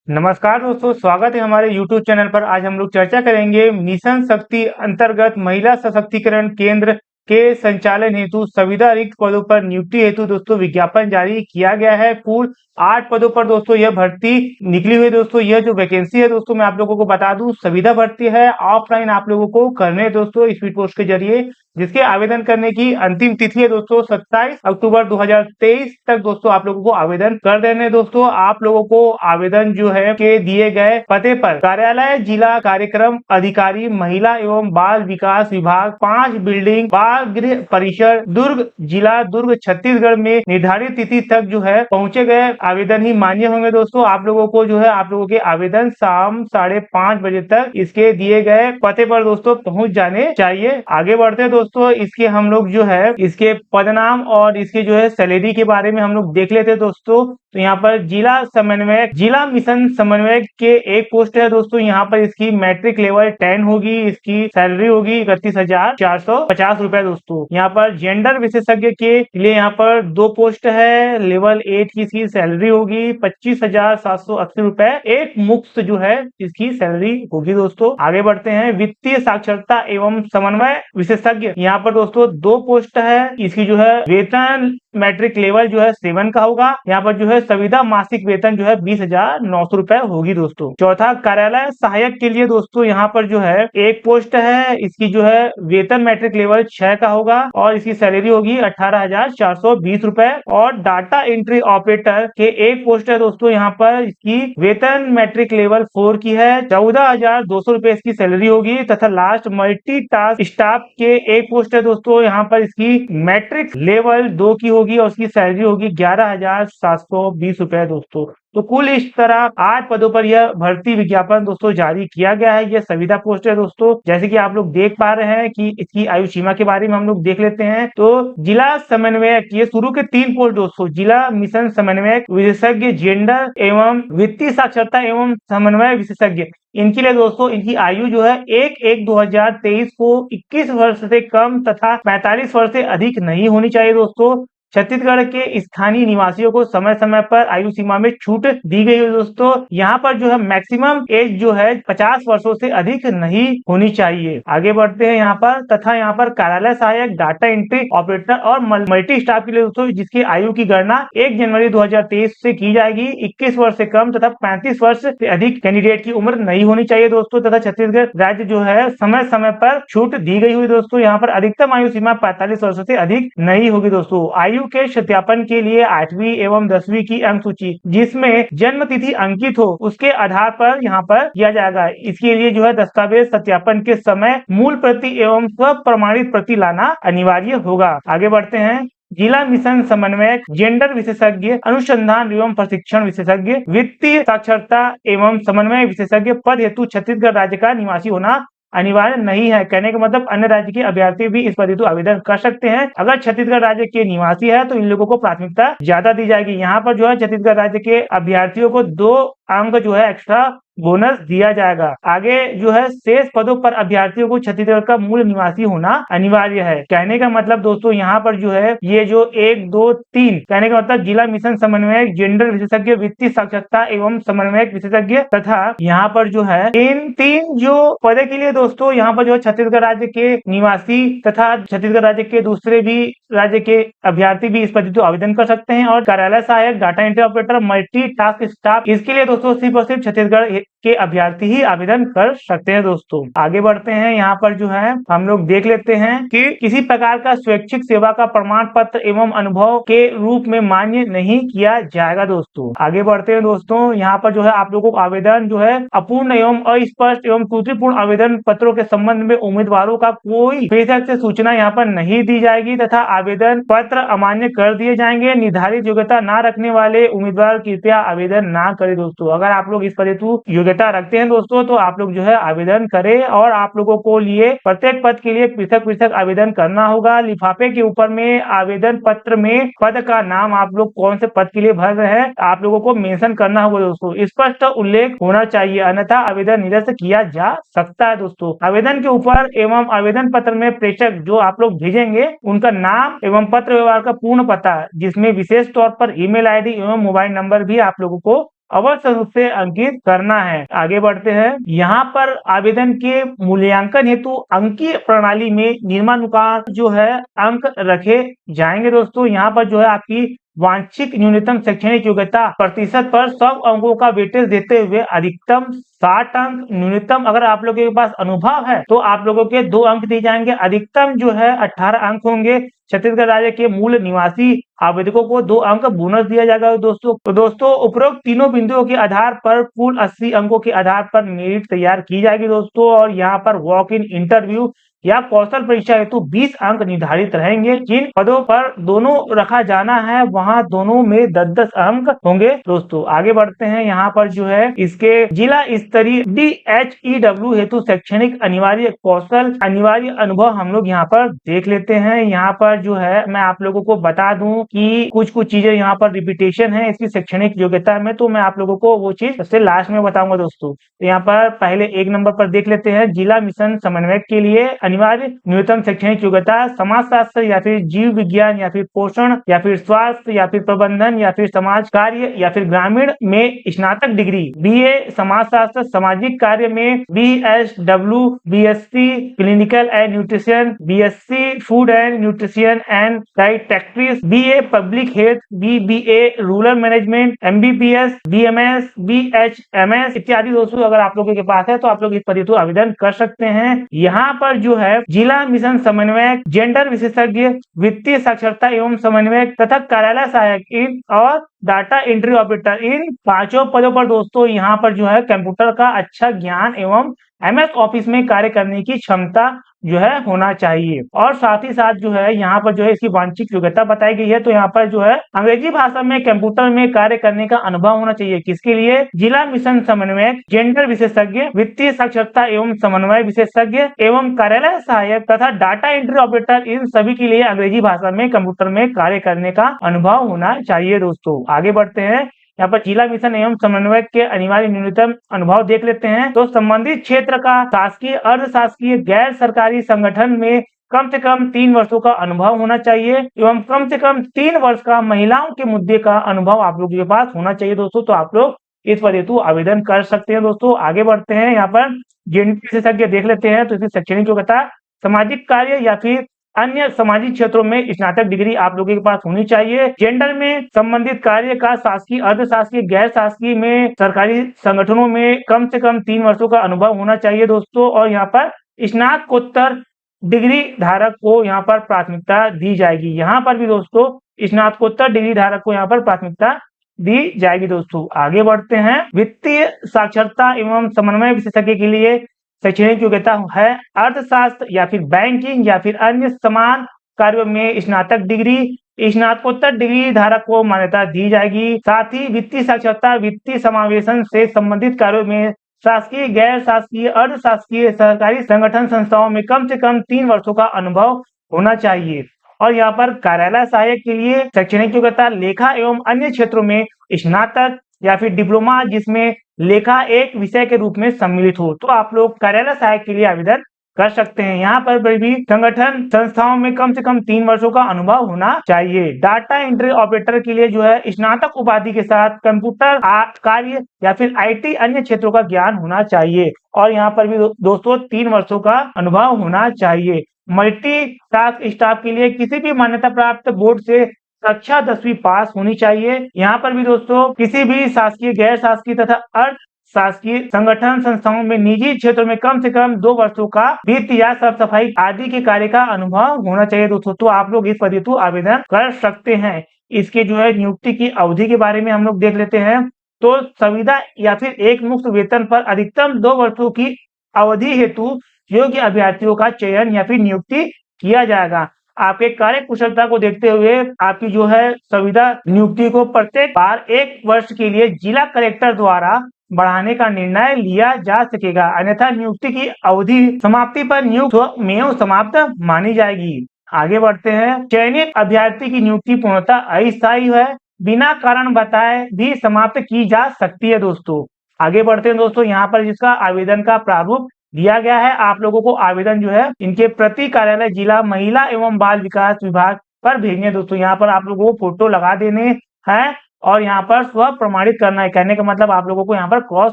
नमस्कार दोस्तों, स्वागत है हमारे YouTube चैनल पर। आज हम लोग चर्चा करेंगे मिशन शक्ति अंतर्गत महिला सशक्तिकरण केंद्र के संचालन हेतु संविदा रिक्त पदों पर नियुक्ति हेतु दोस्तों विज्ञापन जारी किया गया है। कुल 8 पदों पर दोस्तों यह भर्ती निकली हुई है। दोस्तों यह जो वैकेंसी है दोस्तों मैं आप लोगों को बता दूं, संविदा भर्ती है। ऑफलाइन आप लोगों को करने हैं दोस्तों स्पीड पोस्ट के जरिए, जिसके आवेदन करने की अंतिम तिथि है दोस्तों 27 अक्टूबर 2023 तक दोस्तों आप लोगों को आवेदन कर देने। दोस्तों आप लोगों को आवेदन जो है के दिए गए पते पर कार्यालय जिला कार्यक्रम अधिकारी महिला एवं बाल विकास विभाग 5 बिल्डिंग बाल गृह परिसर दुर्ग जिला दुर्ग छत्तीसगढ़ में निर्धारित तिथि तक जो है पहुंचे गए आवेदन ही मान्य होंगे। दोस्तों आप लोगों को जो है आप लोगों के आवेदन शाम 5:30 बजे तक इसके दिए गए पते पर दोस्तों पहुंच जाने चाहिए। आगे बढ़ते हैं दोस्तों, इसके हम लोग जो है इसके पदनाम और इसके जो है सैलरी के बारे में हम लोग देख लेते हैं दोस्तों। तो यहाँ पर जिला समन्वयक जिला मिशन समन्वयक के एक पोस्ट है दोस्तों। यहाँ पर इसकी मैट्रिक लेवल 10 होगी, इसकी सैलरी होगी 31,450 रुपए दोस्तों। यहाँ पर जेंडर विशेषज्ञ के लिए यहाँ पर 2 पोस्ट है। लेवल 8 की इसकी सैलरी होगी 25,780 रुपए। एक मुक्त जो है इसकी सैलरी होगी दोस्तों। आगे बढ़ते हैं, वित्तीय साक्षरता एवं समन्वय विशेषज्ञ। यहाँ पर दोस्तों 2 पोस्ट है। इसकी जो है वेतन मैट्रिक लेवल जो है 7 का होगा। यहाँ पर जो है संविदा मासिक वेतन जो है 20,900 रुपए होगी दोस्तों। चौथा, कार्यालय सहायक के लिए दोस्तों यहाँ पर जो है एक पोस्ट है। इसकी जो है वेतन मैट्रिक लेवल 6 का होगा और इसकी सैलरी होगी 18,420 रुपए। और डाटा एंट्री ऑपरेटर के एक पोस्ट है दोस्तों। यहाँ पर इसकी वेतन मैट्रिक लेवल 4 की है, 14,200 रुपए इसकी सैलरी होगी। तथा लास्ट मल्टी टास्क स्टाफ के एक पोस्ट है दोस्तों। यहाँ पर इसकी मैट्रिक लेवल 2 की होगी और उसकी सैलरी होगी 11,720 रुपए दोस्तों। तो कुल इस तरह 8 पदों पर यह भर्ती विज्ञापन दोस्तों जारी किया गया है। यह संविदा पोस्ट है दोस्तों। जैसे कि आप लोग देख पा रहे हैं कि इसकी आयु सीमा के बारे में हम लोग देख लेते हैं। तो जिला समन्वयक, ये शुरू के 3 पोस्ट दोस्तों, जिला मिशन समन्वयक विशेषज्ञ जेंडर एवं वित्तीय साक्षरता एवं समन्वय विशेषज्ञ, इनके लिए दोस्तों इनकी आयु जो है 1/1/2023 को 21 वर्ष से कम तथा 45 वर्ष से अधिक नहीं होनी चाहिए दोस्तों। छत्तीसगढ़ के स्थानीय निवासियों को समय समय पर आयु सीमा में छूट दी गई है दोस्तों। यहाँ पर जो है मैक्सिमम एज जो है 50 वर्षों से अधिक नहीं होनी चाहिए। आगे बढ़ते हैं यहाँ पर, तथा यहाँ पर कार्यालय सहायक, डाटा एंट्री ऑपरेटर और मल्टी स्टाफ के लिए दोस्तों जिसकी आयु की गणना 1 जनवरी 2023 से की जाएगी। 21 वर्ष से कम तथा 35 वर्ष से अधिक कैंडिडेट की उम्र नहीं होनी चाहिए दोस्तों। तथा छत्तीसगढ़ राज्य जो है समय समय पर छूट दी गई हुई दोस्तों। यहाँ पर अधिकतम आयु सीमा 45 वर्ष से अधिक नहीं होगी दोस्तों। आयु के सत्यापन के लिए 8वीं एवं 10वीं की अंक सूची जिसमें जन्म तिथि अंकित हो उसके आधार पर यहाँ पर किया जाएगा। इसके लिए जो है दस्तावेज सत्यापन के समय मूल प्रति एवं स्व प्रमाणित प्रति लाना अनिवार्य होगा। आगे बढ़ते हैं, जिला मिशन समन्वयक जेंडर विशेषज्ञ अनुसंधान एवं प्रशिक्षण विशेषज्ञ वित्तीय साक्षरता एवं समन्वय विशेषज्ञ पद हेतु छत्तीसगढ़ राज्य का निवासी होना अनिवार्य नहीं है। कहने का मतलब अन्य राज्य के अभ्यर्थी भी इस पद हेतु आवेदन कर सकते हैं। अगर छत्तीसगढ़ राज्य के निवासी है तो इन लोगों को प्राथमिकता ज्यादा दी जाएगी। यहाँ पर जो है छत्तीसगढ़ राज्य के अभ्यर्थियों को 2 अंक जो है एक्स्ट्रा बोनस दिया जाएगा। आगे जो है शेष पदों पर अभ्यर्थियों को छत्तीसगढ़ का मूल निवासी होना अनिवार्य है। कहने का मतलब दोस्तों यहाँ पर जो है ये जो 1, 2, 3 कहने का मतलब जिला मिशन समन्वयक जेंडर विशेषज्ञ वित्तीय साक्षरता एवं समन्वयक विशेषज्ञ तथा यहाँ पर जो है इन 3 जो पदों के लिए दोस्तों यहाँ पर जो है छत्तीसगढ़ राज्य के निवासी तथा छत्तीसगढ़ राज्य के दूसरे भी राज्य के अभ्यर्थी भी इस पद हेतु आवेदन कर सकते हैं। और कार्यालय सहायक, data entry operator, multi task staff, इसके लिए दोस्तों सिर्फ और सिर्फ छत्तीसगढ़ के अभ्यर्थी ही आवेदन कर सकते हैं दोस्तों। आगे बढ़ते हैं, यहाँ पर जो है हम लोग देख लेते हैं कि किसी प्रकार का स्वैच्छिक सेवा का प्रमाण पत्र एवं अनुभव के रूप में मान्य नहीं किया जाएगा दोस्तों। आगे बढ़ते हैं दोस्तों, यहाँ पर जो है आप लोगों को आवेदन जो है अपूर्ण एवं अस्पष्ट एवं त्रुटिपूर्ण आवेदन पत्रों के संबंध में उम्मीदवारों का कोई बेशक से सूचना यहाँ पर नहीं दी जाएगी तथा आवेदन पत्र अमान्य कर दिए जाएंगे। निर्धारित योग्यता न रखने वाले उम्मीदवार कृपया आवेदन ना करें दोस्तों। अगर आप लोग इस पद हेतु योग्यता रखते हैं दोस्तों तो आप लोग जो है आवेदन करें। और आप लोगों को लिए प्रत्येक पद के लिए पृथक आवेदन करना होगा। लिफाफे के ऊपर में आवेदन पत्र में पद का नाम आप लोग कौन से पद के लिए भर रहे हैं आप लोगों को मेंशन करना होगा दोस्तों। स्पष्ट उल्लेख होना चाहिए, अन्यथा आवेदन निरस्त किया जा सकता है दोस्तों। आवेदन के ऊपर एवं आवेदन पत्र में प्रेषक जो आप लोग भेजेंगे उनका नाम एवं पत्र व्यवहार का पूर्ण पता जिसमें विशेष तौर पर ईमेल आईडी एवं मोबाइल नंबर भी आप लोगों को अवश्य रूप से अंकित करना है। आगे बढ़ते हैं, यहाँ पर आवेदन के मूल्यांकन हेतु अंकीय प्रणाली में निम्नानुसार जो है अंक रखे जाएंगे। दोस्तों यहाँ पर जो है आपकी वांछित न्यूनतम शैक्षणिक योग्यता प्रतिशत पर 100 अंकों का वेटेज देते हुए अधिकतम 60 अंक, न्यूनतम अगर आप लोगों के पास अनुभव है तो आप लोगों के 2 अंक दिए जाएंगे, अधिकतम जो है 18 अंक होंगे। छत्तीसगढ़ राज्य के मूल निवासी आवेदकों को 2 अंक बोनस दिया जाएगा। दोस्तों उपरोक्त तीनों बिंदुओं के आधार पर कुल 80 अंकों के आधार पर मेरिट तैयार की जाएगी दोस्तों। और यहाँ पर वॉक इन इंटरव्यू या कौशल परीक्षा हेतु 20 अंक निर्धारित रहेंगे। जिन पदों पर दोनों रखा जाना है वहां दोनों में 10-10 अंक होंगे। दोस्तों आगे बढ़ते हैं, यहाँ पर जो है इसके जिला स्तरीय DHEW हेतु शैक्षणिक अनिवार्य कौशल अनिवार्य अनुभव हम लोग यहाँ पर देख लेते हैं। यहाँ पर जो है मैं आप लोगों को बता दूं कि कुछ चीजें यहाँ पर रिपीटेशन है इसकी शैक्षणिक योग्यता में, तो मैं आप लोगों को वो चीज सबसे लास्ट में बताऊंगा। दोस्तों तो यहाँ पर पहले 1 नंबर पर देख लेते हैं, जिला मिशन समन्वयक के लिए अनिवार्य न्यूनतम शैक्षणिक योग्यता समाजशास्त्र या फिर जीव विज्ञान या फिर पोषण या फिर स्वास्थ्य या फिर प्रबंधन या फिर समाज कार्य या फिर ग्रामीण में स्नातक डिग्री, BA समाजशास्त्र सामाजिक कार्य में BSW, BSc clinical and nutrition, BSc food and nutrition and dietetics, BA public health, BBA rural management, MBBS, BMS, BHMS इत्यादि। दोस्तों अगर आप लोगों के पास है तो आप लोग इस पर हेतु आवेदन कर सकते हैं। यहाँ पर जो है जिला मिशन समन्वयक, जेंडर विशेषज्ञ, वित्तीय साक्षरता एवं समन्वयक तथा कार्यालय सहायक इन और डाटा एंट्री ऑपरेटर, इन 5 पदों पर दोस्तों यहाँ पर जो है कंप्यूटर का अच्छा ज्ञान एवं MS ऑफिस में कार्य करने की क्षमता जो है होना चाहिए। और साथ ही साथ जो है यहाँ पर जो है इसकी वांछित योग्यता बताई गई है, तो यहाँ पर जो है अंग्रेजी भाषा में कंप्यूटर में कार्य करने का अनुभव होना चाहिए। किसके लिए? जिला मिशन समन्वयक, जेंडर विशेषज्ञ, वित्तीय साक्षरता एवं समन्वय विशेषज्ञ एवं कार्यालय सहायक तथा डाटा एंट्री ऑपरेटर, इन सभी के लिए अंग्रेजी भाषा में कंप्यूटर में कार्य करने का अनुभव होना चाहिए। दोस्तों आगे बढ़ते हैं, यहाँ पर जिला मिशन एवं समन्वयक के अनिवार्य न्यूनतम अनुभव देख लेते हैं। तो संबंधित क्षेत्र का शासकीय, अर्ध शासकीय, गैर सरकारी संगठन में कम से कम 3 वर्षों का अनुभव होना चाहिए एवं कम से कम 3 वर्ष का महिलाओं के मुद्दे का अनुभव आप लोगों के पास होना चाहिए। दोस्तों तो आप लोग इस पर हेतु आवेदन कर सकते हैं। दोस्तों आगे बढ़ते हैं, यहाँ पर जेंडर विशेषज्ञ देख लेते हैं। तो इसकी शैक्षणिक योग्यता सामाजिक कार्य या फिर अन्य सामाजिक क्षेत्रों में स्नातक डिग्री आप लोगों के पास होनी चाहिए। जेंडर में संबंधित कार्य का शासकीय, अर्ध शासकीय, गैर शासकीय में सरकारी संगठनों में कम से कम 3 वर्षों का अनुभव होना चाहिए। दोस्तों और यहाँ पर स्नातकोत्तर डिग्री धारक को यहाँ पर प्राथमिकता दी जाएगी। यहाँ पर भी दोस्तों स्नातकोत्तर डिग्री धारक को यहाँ पर प्राथमिकता दी जाएगी। दोस्तों आगे बढ़ते हैं, वित्तीय साक्षरता एवं समन्वय विशेषज्ञ के लिए शैक्षणिक योग्यता है अर्थशास्त्र या फिर बैंकिंग या फिर अन्य समान कार्यों में स्नातक डिग्री। स्नातकोत्तर डिग्री धारक को मान्यता दी जाएगी। साथ ही वित्तीय साक्षरता, वित्तीय समावेशन से संबंधित कार्यों में शासकीय, गैर शासकीय, अर्ध शासकीय, सरकारी संगठन संस्थाओं में कम से कम 3 वर्षों का अनुभव होना चाहिए। और यहाँ पर कार्यालय सहायक के लिए शैक्षणिक योग्यता लेखा एवं अन्य क्षेत्रों में स्नातक या फिर डिप्लोमा जिसमें लेखा एक विषय के रूप में सम्मिलित हो, तो आप लोग कार्यालय सहायक के लिए आवेदन कर सकते हैं। यहाँ पर भी संगठन संस्थाओं में कम से कम 3 वर्षों का अनुभव होना चाहिए। डाटा एंट्री ऑपरेटर के लिए जो है स्नातक उपाधि के साथ कंप्यूटर कार्य या फिर IT अन्य क्षेत्रों का ज्ञान होना चाहिए। और यहाँ पर भी दोस्तों 3 वर्षों का अनुभव होना चाहिए। मल्टी टास्क स्टाफ के लिए किसी भी मान्यता प्राप्त बोर्ड से कक्षा 10वीं पास होनी चाहिए। यहाँ पर भी दोस्तों किसी भी शासकीय, गैर शासकीय तथा अर्ध शासकीय संगठन संस्थाओं में निजी क्षेत्रों में कम से कम 2 वर्षों का वित्त या साफ सफाई आदि के कार्य का अनुभव होना चाहिए। दोस्तों तो आप लोग इस पर हेतु आवेदन कर सकते हैं। इसके जो है नियुक्ति की अवधि के बारे में हम लोग देख लेते हैं। तो संविदा या फिर एक मुक्त वेतन पर अधिकतम 2 वर्षों की अवधि हेतु योग्य अभ्यर्थियों का चयन या फिर नियुक्ति किया जाएगा। आपके कार्य कुशलता को देखते हुए आपकी जो है संविदा नियुक्ति को प्रत्येक बार 1 वर्ष के लिए जिला कलेक्टर द्वारा बढ़ाने का निर्णय लिया जा सकेगा, अन्यथा नियुक्ति की अवधि समाप्ति पर नियुक्त में समाप्त मानी जाएगी। आगे बढ़ते हैं, चयनित अभ्यर्थी की नियुक्ति पूर्णतः अस्थायी है, बिना कारण बताए भी समाप्त की जा सकती है। दोस्तों आगे बढ़ते हैं दोस्तों, यहाँ पर जिसका आवेदन का प्रारूप दिया गया है, आप लोगों को आवेदन जो है इनके प्रति कार्यालय जिला महिला एवं बाल विकास विभाग पर भेजने। दोस्तों यहाँ पर आप लोगों को फोटो लगा देने हैं और यहाँ पर स्व प्रमाणित करना है। कहने का मतलब आप लोगों को यहाँ पर क्रॉस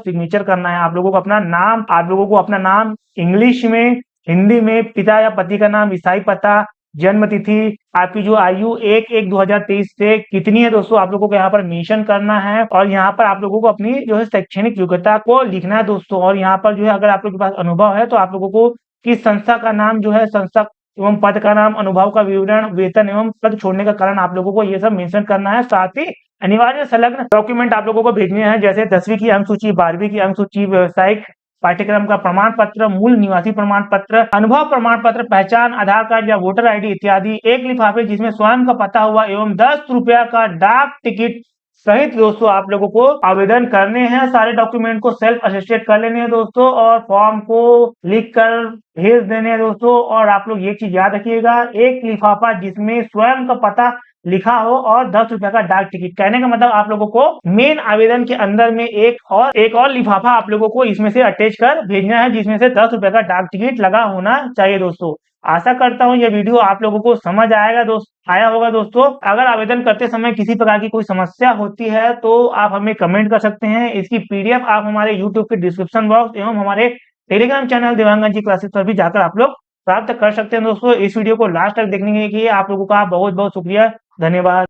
सिग्नेचर करना है। आप लोगों को अपना नाम इंग्लिश में, हिंदी में, पिता या पति का नाम, ईसाई पता, जन्म तिथि, आपकी जो आयु 1/1/2023 से कितनी है दोस्तों, आप लोगों को यहाँ पर मेंशन करना है। और यहाँ पर आप लोगों को अपनी जो है शैक्षणिक योग्यता को लिखना है दोस्तों। और यहाँ पर जो है अगर आप लोगों के पास अनुभव है तो आप लोगों को किस संस्था का नाम जो है, संस्था एवं पद का नाम, अनुभव का विवरण, वेतन एवं पद छोड़ने का कारण आप लोगों को ये सब मेंशन करना है। साथ ही अनिवार्य संलग्न डॉक्यूमेंट आप लोगों को भेजने हैं, जैसे 10वीं की अंक सूची, 12वीं की अंक सूची, व्यवसायिक पाठ्यक्रम का प्रमाण पत्र, मूल निवासी प्रमाण पत्र, अनुभव प्रमाण पत्र, पहचान, आधार कार्ड या वोटर आईडी इत्यादि। एक लिफाफे जिसमें स्वयं का पता हुआ एवं 10 रुपया का डाक टिकट सहित दोस्तों आप लोगों को आवेदन करने हैं। सारे डॉक्यूमेंट को सेल्फ अटेस्टेड कर लेने हैं दोस्तों, और फॉर्म को लिख कर भेज देने हैं दोस्तों। और आप लोग ये चीज याद रखिएगा, एक लिफाफा जिसमें स्वयं का पता लिखा हो और 10 रुपया का डाक टिकट। कहने का मतलब आप लोगों को मेन आवेदन के अंदर में एक और लिफाफा आप लोगों को इसमें से अटैच कर भेजना है, जिसमें से 10 रुपया का डाक टिकट लगा होना चाहिए दोस्तों। आशा करता हूँ यह वीडियो आप लोगों को समझ आया होगा दोस्तों। अगर आवेदन करते समय किसी प्रकार की कोई समस्या होती है तो आप हमें कमेंट कर सकते हैं। इसकी पीडीएफ आप हमारे यूट्यूब के डिस्क्रिप्शन बॉक्स एवं हमारे टेलीग्राम चैनल देवांगन जी क्लासेस पर भी जाकर आप लोग प्राप्त कर सकते हैं दोस्तों। इस वीडियो को लास्ट तक देखने के लिए आप लोगों का बहुत बहुत शुक्रिया, धन्यवाद।